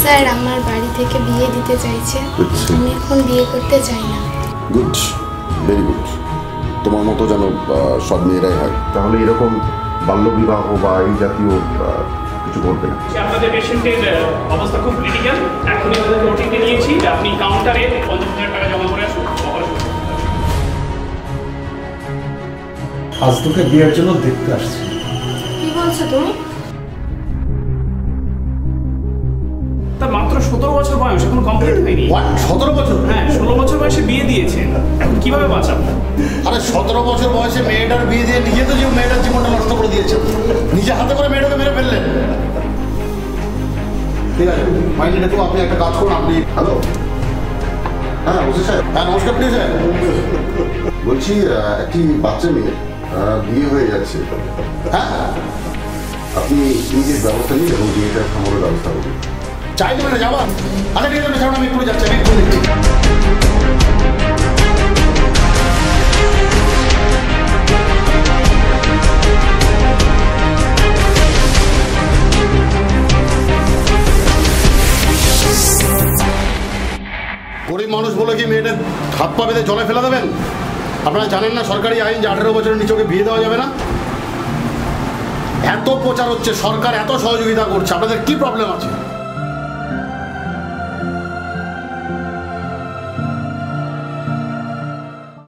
Sir আমার বাড়ি থেকে বিয়ে দিতে চাইছে, আমি এখন বিয়ে করতে চাই না। Good, very good. তোমার মতো যেন সব মেয়েরাই হয়। তাহলে এরকম বাল্যবিবাহ বা এই জাতীয় কিছু করবে না। আপনাদের পেশেন্টের অবস্থা খুব ক্রিটিক্যাল, এখনই ওদেরকে ওটিতে নিয়েছি। আপনি কাউন্টারে 50,000 টাকা জমা করে আসুন। আজ তোকে বিয়ের জন্য দেখতে আসছি। কি বলছো তুমি? তার মাত্র 17 বছর বয়স, এখন কমপ্লিট হয়নি। 17 বছর? হ্যাঁ, 16 বছর বয়সে বিয়ে দিয়েছে। এখন কিভাবে বাঁচাবো? আরে 17 বছর বয়সে মেয়েটার বিয়ে দিয়ে নিজে তো মেয়েটার জীবনটা নষ্ট করে দিয়েছে। নিজে হাতে করে মেয়েটাকে মেরে ফেললেন। ঠিক আছে, মাইন্ডে রেখো। আপনি একটা কাজ করুন। আপনি হ্যালো, হ্যাঁ ওসি সাহেব। হ্যাঁ নমস্কার প্লিজ। বলছি একটি বাচ্চা মেয়ে বিয়ে হয়ে যাচ্ছে। হ্যাঁ, আপনি নিজের ব্যবস্থা নিন এবং বিয়েটা থামানোর ব্যবস্থা করুন। চাইলে মানে যাওয়া? আচ্ছা ঠিক আছে, আমি একটু যাচ্ছি। আমি একটু দেখছি। গরিব মানুষ বলে কি মেয়েটা হাত পা বেঁধে জলে ফেলে দেবেন? আপনারা জানেন না সরকারি আইন যে 18 বছরের নিচে বিয়ে দেওয়া যাবে না? এত প্রচার হচ্ছে, সরকার এত সহযোগিতা করছে, আপনাদের কি প্রবলেম আছে?